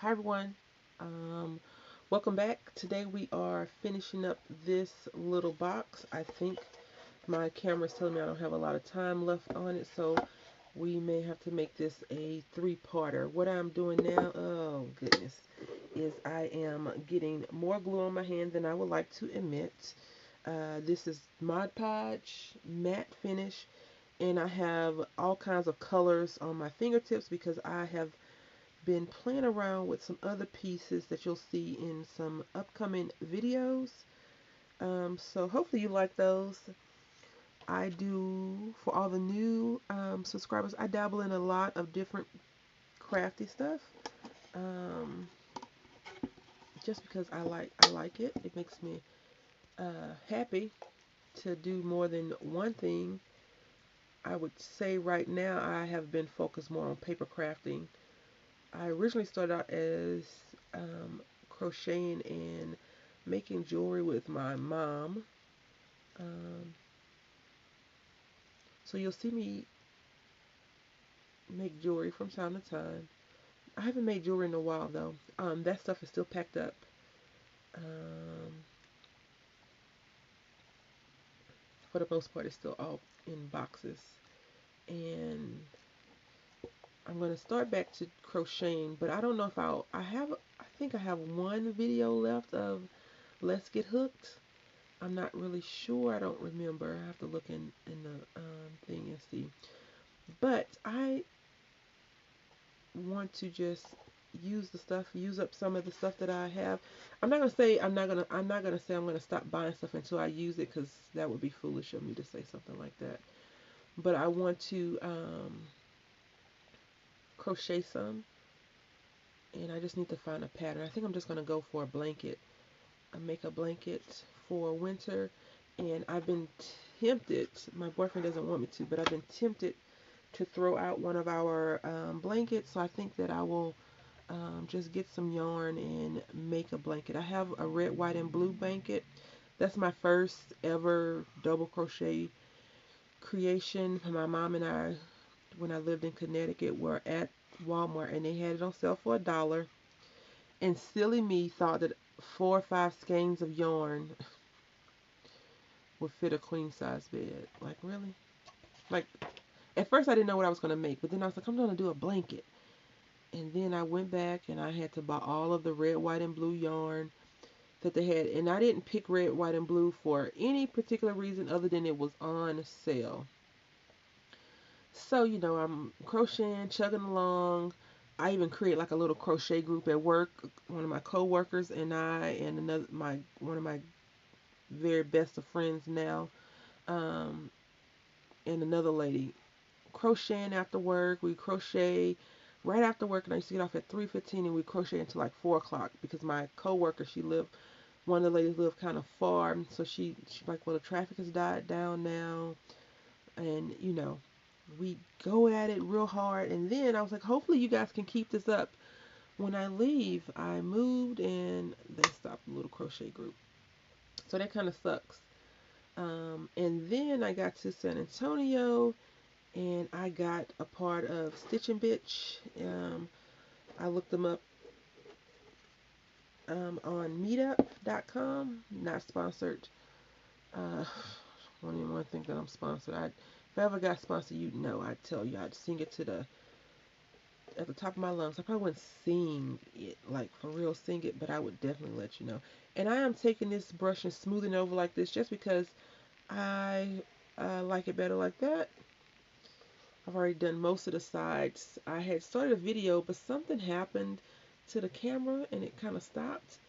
Hi everyone. Um, Welcome back. Today we are finishing up this little box. I think my camera's telling me I don't have a lot of time left on it, so we may have to make this a three-parter. What I'm doing now, oh goodness, is I am getting more glue on my hand than I would like to admit. This is Mod Podge matte finish, and I have all kinds of colors on my fingertips because I have been playing around with some other pieces that you'll see in some upcoming videos. So hopefully you like those. I do, for all the new subscribers, I dabble in a lot of different crafty stuff. Um, just because I like it. It makes me happy to do more than one thing. I would say right now I have been focused more on paper crafting. I originally started out as crocheting and making jewelry with my mom. Um, so you'll see me make jewelry from time to time. I haven't made jewelry in a while though. That stuff is still packed up. Um, for the most part, it's still all in boxes. And I'm gonna start back to crocheting, but I don't know if I have. I think I have one video left of Let's Get Hooked. I'm not really sure. I don't remember. I have to look in the thing and see. But I want to just use the stuff, use up some of the stuff that I have. I'm not gonna say I'm gonna stop buying stuff until I use it because that would be foolish of me to say something like that. But I want to crochet some, and I just need to find a pattern. I think I'm just gonna go for a blanket. I make a blanket for winter, and I've been tempted. My boyfriend doesn't want me to, but I've been tempted to throw out one of our blankets. So I think that I will just get some yarn and make a blanket. I have a red, white, and blue blanket. That's my first ever double crochet creation. My mom and I, when I lived in Connecticut, were at Walmart and they had it on sale for $1. And silly me thought that 4 or 5 skeins of yarn would fit a queen size bed. Like, really? Like, at first I didn't know what I was going to make, but then I was like, I'm going to do a blanket. And then I went back and I had to buy all of the red, white, and blue yarn that they had. And I didn't pick red, white, and blue for any particular reason other than it was on sale. So, I'm crocheting, chugging along. I even create like a little crochet group at work. One of my coworkers and I and one of my very best of friends now, um, and another lady crocheting after work. We crochet right after work, and I used to get off at 3:15, and we crochet until like 4 o'clock because my coworker, one of the ladies lived kind of far, so she like, well, the traffic has died down now, and we go at it real hard. And then I was like, hopefully you guys can keep this up. When I leave, I moved and they stopped the little crochet group, so that kind of sucks. And then I got to San Antonio and I got a part of Stitch and Bitch. I looked them up on meetup.com. Not sponsored. I don't even want to think that I'm sponsored. If I ever got sponsored, I'd tell you. I'd sing it at the top of my lungs. I probably wouldn't sing it, like for real sing it, but I would definitely let you know. And I am taking this brush and smoothing it over like this just because I like it better like that. I've already done most of the sides. I had started a video, but something happened to the camera and it kind of stopped.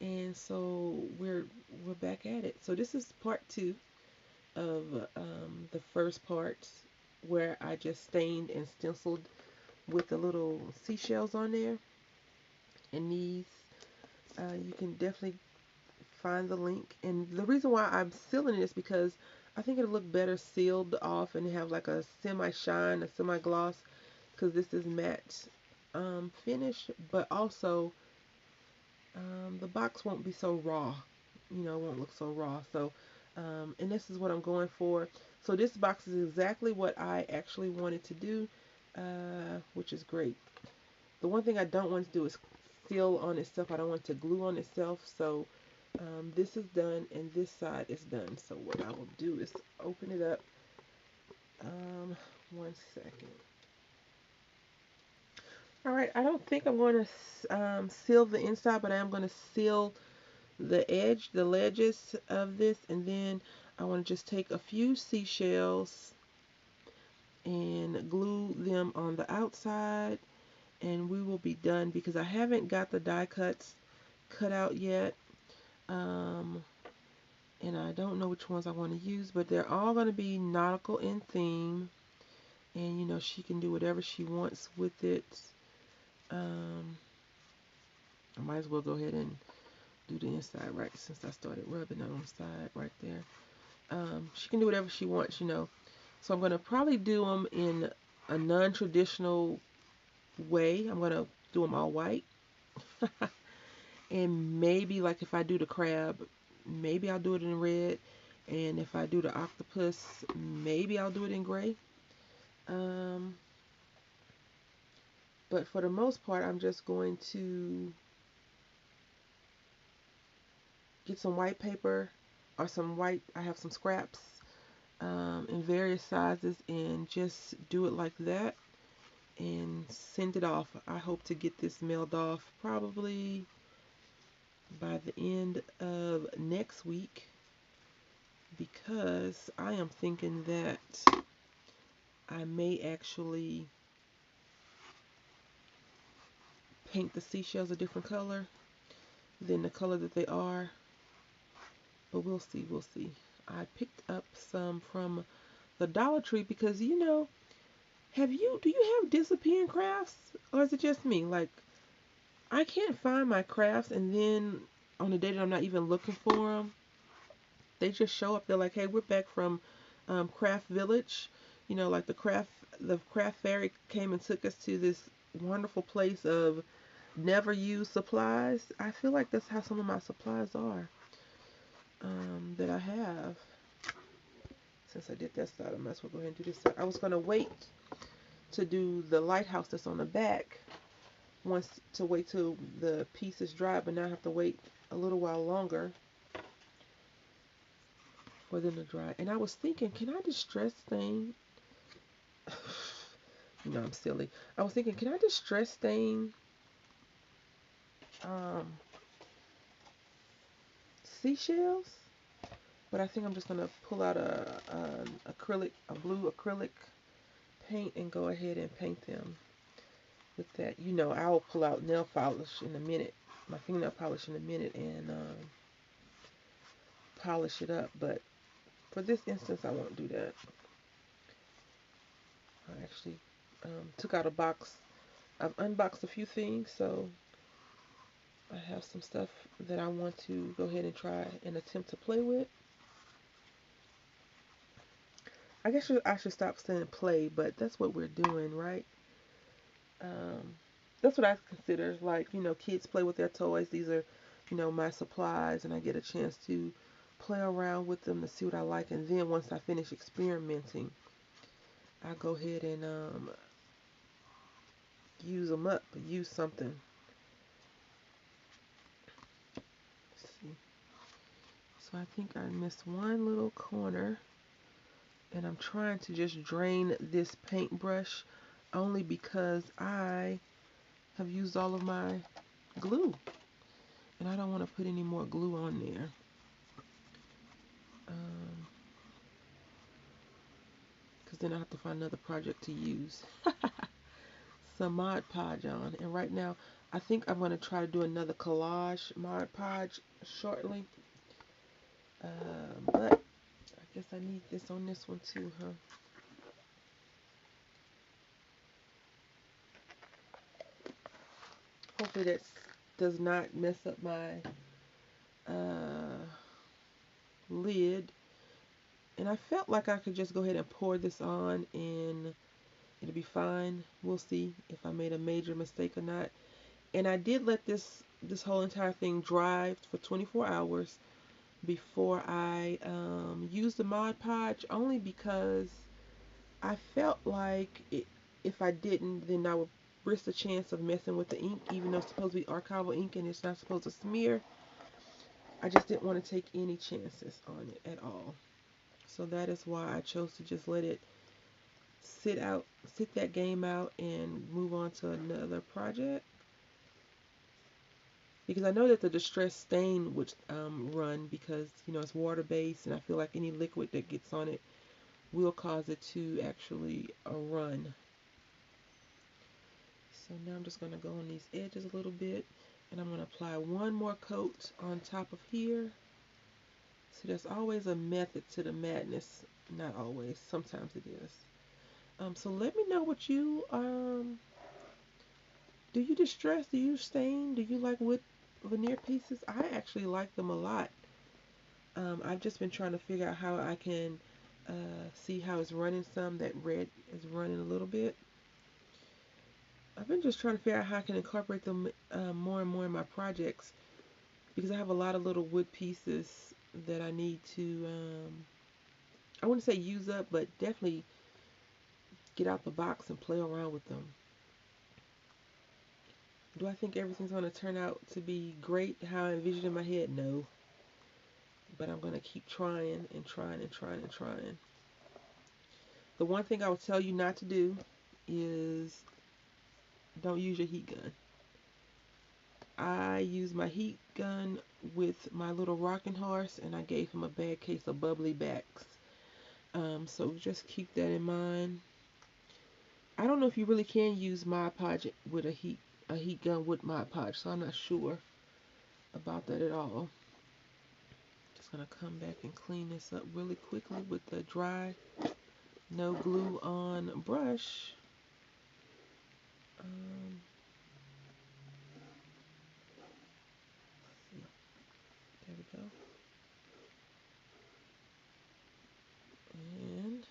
And so we're back at it. So this is part 2 of the first part where I just stained and stenciled with the little seashells on there. And these, you can definitely find the link. And the reason why I'm sealing it is because I think it'll look better sealed off and have like a semi-shine, a semi-gloss, because this is matte finish, but also the box won't be so raw. It won't look so raw. So, and this is what I'm going for. So this box is exactly what I actually wanted to do, which is great. The one thing I don't want to do is seal on itself. I don't want it to glue on itself. So this is done and this side is done. So what I will do is open it up. Um, 1 second. All right, I don't think I'm going to seal the inside, but I am going to seal the edge, the ledges of this, and then I want to just take a few seashells and glue them on the outside, and we will be done because I haven't got the die cuts cut out yet. Um, and I don't know which ones I want to use, but they're all going to be nautical in theme, and you know, she can do whatever she wants with it. Um, I might as well go ahead and do the inside right since I started rubbing it on the side right there. She can do whatever she wants, you know. So I'm going to probably do them in a non-traditional way. I'm going to do them all white. And maybe like if I do the crab, maybe I'll do it in red. And if I do the octopus, maybe I'll do it in gray. Um, but for the most part, I'm just going to get some white paper or some white, I have some scraps in various sizes and just do it like that and send it off. I hope to get this mailed off probably by the end of next week because I am thinking that I may actually paint the seashells a different color than the color that they are, but we'll see, we'll see. I picked up some from the Dollar Tree because, you know, do you have disappearing crafts or is it just me? Like, I can't find my crafts and then on the day that I'm not even looking for them, they just show up. They're like, hey, we're back from Craft Village. You know, like the craft fairy came and took us to this wonderful place of never used supplies. I feel like that's how some of my supplies are that I have. Since I did that side, I might as well go ahead and do this side. I was going to wait to do the lighthouse that's on the back to wait till the piece is dry, but now I have to wait a little while longer for them to dry. And I was thinking, can I distress stain? You know, I'm silly. I was thinking, can I distress stain um, seashells? But I think I'm just gonna pull out a blue acrylic paint and go ahead and paint them with that. You know, I'll pull out nail polish in a minute, my fingernail polish in a minute, and polish it up. But for this instance, I won't do that. I actually took out a box. I've unboxed a few things, so I have some stuff that I want to go ahead and try and attempt to play with. I guess I should stop saying play, but that's what we're doing, right? Um, that's what I consider, like, you know, kids play with their toys. These are, you know, my supplies, and I get a chance to play around with them to see what I like. And then once I finish experimenting, I go ahead and use them up, use something. Let's see. So I think I missed one little corner, and I'm trying to just drain this paintbrush only because I have used all of my glue, and I don't want to put any more glue on there. Because then I have to find another project to use some Mod Podge on. And right now, I think I'm going to try to do another collage Mod Podge shortly. But I guess I need this on this one too, huh? Hopefully that does not mess up my lid. And I felt like I could just go ahead and pour this on and it'll be fine. We'll see if I made a major mistake or not. And I did let this whole entire thing dry for 24 hours before I used the Mod Podge, only because I felt like if I didn't, then risk the chance of messing with the ink, even though it's supposed to be archival ink and it's not supposed to smear. I just didn't want to take any chances on it at all. So that is why I chose to just let it sit that game out and move on to another project. Because I know that the distress stain would run because, you know, it's water based, and I feel like any liquid that gets on it will cause it to actually run. So now I'm just going to go on these edges a little bit, and I'm going to apply one more coat on top of here. So there's always a method to the madness. Not always, sometimes it is. So let me know what you do. You distress? Do you stain? Do you like wood veneer pieces? I actually like them a lot. I've just been trying to figure out how I can see how it's running some. That red is running a little bit. I've been just trying to figure out how I can incorporate them more and more in my projects, because I have a lot of little wood pieces that I need to, I wouldn't say use up, but definitely get out the box and play around with them. Do I think everything's going to turn out to be great how I envisioned in my head? No. But I'm going to keep trying and trying and trying and trying. The one thing I would tell you not to do is don't use your heat gun. I used my heat gun with my little rocking horse, and I gave him a bad case of bubbly backs. So just keep that in mind. I don't know if you really can use Mod Podge with a heat gun with Mod Podge, so I'm not sure about that at all. Just gonna come back and clean this up really quickly with the dry, no glue on brush. There we go. And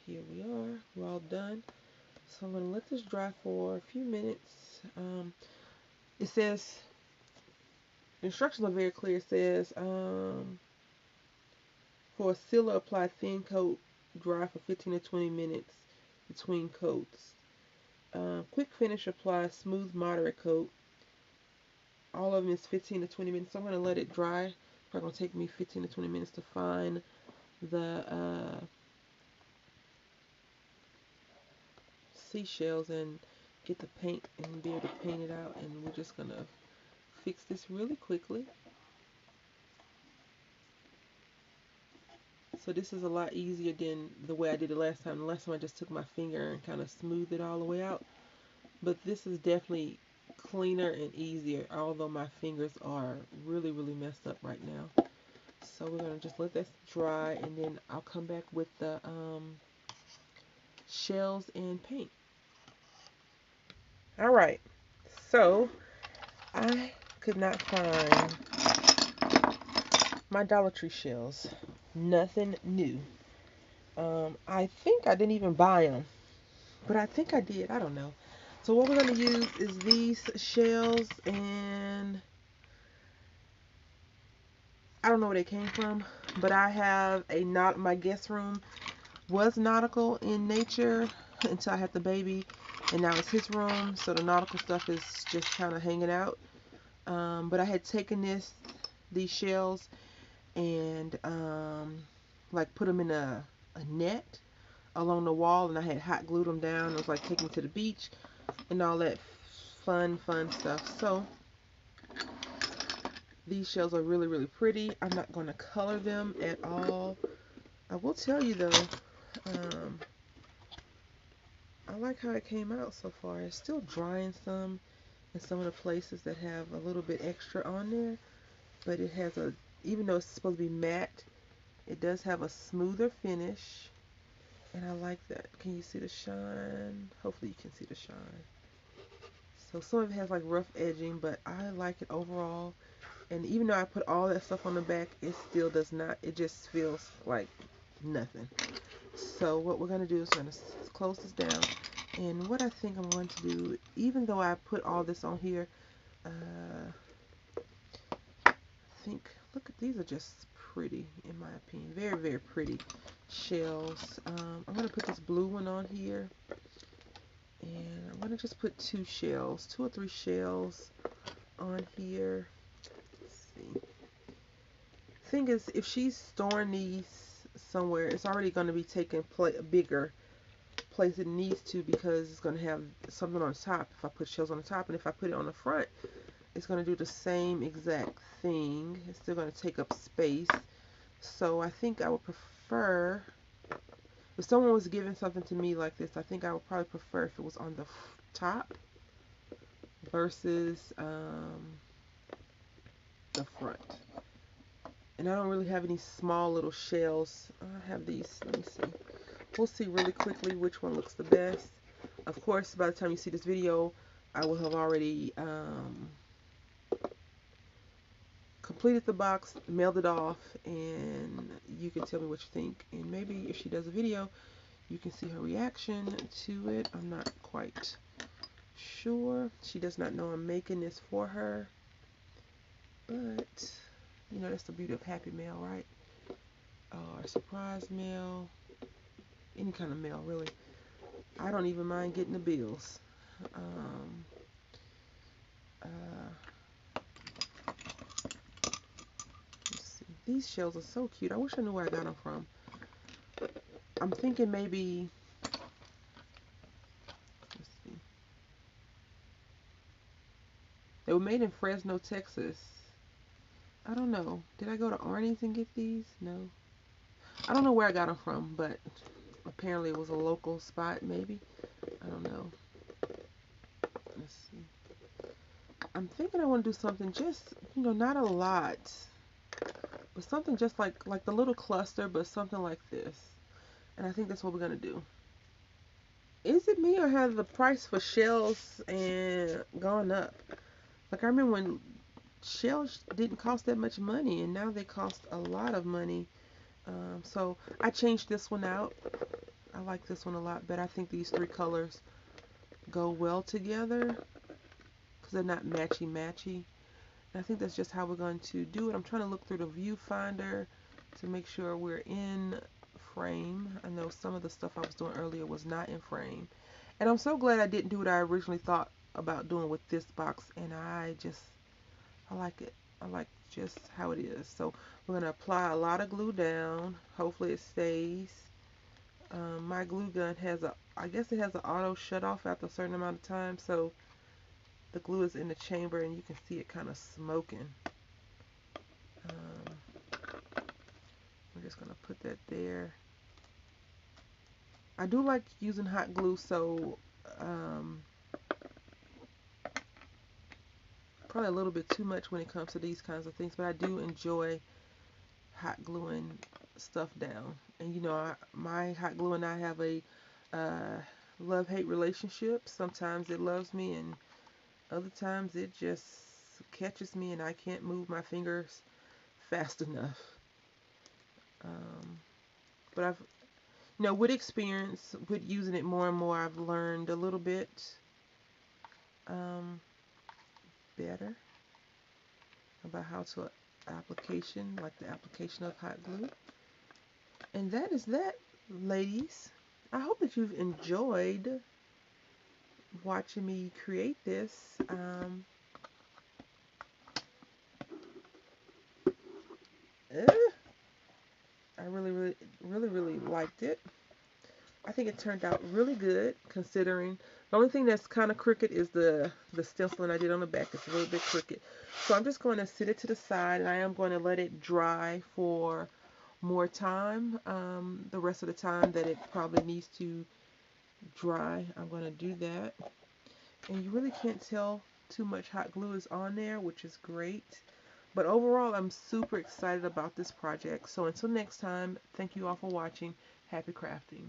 here we are. We're all done. So I'm going to let this dry for a few minutes. It says, the instructions are very clear. It says, for a sealer, apply thin coat, dry for 15 to 20 minutes between coats. Quick finish, apply smooth, moderate coat. All of them is 15 to 20 minutes. So I'm going to let it dry. It's probably going to take me 15 to 20 minutes to find the seashells and get the paint and be able to paint it out. And we're just going to fix this really quickly. So this is a lot easier than the way I did it last time. The last time I just took my finger and kind of smoothed it all the way out. But this is definitely cleaner and easier, although my fingers are really, really messed up right now. So we're going to just let that dry, and then I'll come back with the shells and paint. Alright, so I could not find my Dollar Tree shells. Nothing new. I think I didn't even buy them, but I think I did. I don't know. So what we're going to use is these shells, and I don't know where they came from, but I have my guest room was nautical in nature until I had the baby, and now it's his room, so the nautical stuff is just kind of hanging out. But I had taken these shells and like put them in a net along the wall, and I had hot glued them down. It was like taking me to the beach and all that fun stuff. So these shells are really, really pretty. I'm not going to color them at all. I will tell you though, I like how it came out so far. It's still drying some in some of the places that have a little bit extra on there, but it has even though it's supposed to be matte, it does have a smoother finish, and I like that. Can you see the shine? Hopefully you can see the shine. So some of it has like rough edging, but I like it overall. And even though I put all that stuff on the back, it still does not, it just feels like nothing. So what we're going to do is we're going to close this down. And what I think I'm going to do, even though I put all this on here, I think, look at these, are just pretty, in my opinion. Very, very pretty shells. I'm going to put this blue one on here. And I'm going to just put 2 or 3 shells on here. Let's see. Thing is, if she's storing these somewhere, it's already going to be taking a bigger place it needs to, because it's going to have something on the top if I put shells on the top, and if I put it on the front, it's going to do the same exact thing. It's still going to take up space. So I think I would prefer, if someone was giving something to me like this, I think I would probably prefer if it was on the top versus the front. And I don't really have any small little shells. I have these. Let me see. We'll see really quickly which one looks the best. Of course, by the time you see this video, I will have already completed the box, mailed it off, and you can tell me what you think. And maybe if she does a video, you can see her reaction to it. I'm not quite sure. She does not know I'm making this for her. But, you know, that's the beauty of Happy Mail, right? Or surprise mail. Any kind of mail, really. I don't even mind getting the bills. Let's see. These shells are so cute. I wish I knew where I got them from. I'm thinking maybe, let's see. They were made in Fresno, Texas. I don't know. Did I go to Arnie's and get these? No. I don't know where I got them from, but apparently it was a local spot, maybe. I don't know. Let's see. I'm thinking I want to do something just, you know, not a lot, but something just like the little cluster, but something like this. And I think that's what we're going to do. Is it me, or has the price for shells and gone up? Like, I remember when shells didn't cost that much money, and now they cost a lot of money. So I changed this one out. I like this one a lot better. I think these 3 colors go well together because they're not matchy-matchy. And I think that's just how we're going to do it. I'm trying to look through the viewfinder to make sure we're in frame. I know some of the stuff I was doing earlier was not in frame. And I'm so glad I didn't do what I originally thought about doing with this box. And I like it. I like just how it is. So we're going to apply a lot of glue down. Hopefully it stays. My glue gun has I guess it has an auto shut off after a certain amount of time. So the glue is in the chamber and you can see it kind of smoking. We're just going to put that there. I do like using hot glue, so probably a little bit too much when it comes to these kinds of things, but I do enjoy hot gluing stuff down. And you know, my hot glue and I have a love-hate relationship. Sometimes it loves me, and other times it just catches me and I can't move my fingers fast enough. But I've, you know, with experience, with using it more and more, I've learned a little bit better about how to application, like the application of hot glue. And that is that, ladies. I hope that you've enjoyed watching me create this. I really liked it. I think it turned out really good, considering the only thing that's kind of crooked is the stenciling I did on the back. It's a little bit crooked. So I'm just going to sit it to the side, and I am going to let it dry for more time. The rest of the time that it probably needs to dry, I'm going to do that. And you really can't tell too much hot glue is on there, which is great. But overall, I'm super excited about this project. So until next time, thank you all for watching. Happy crafting.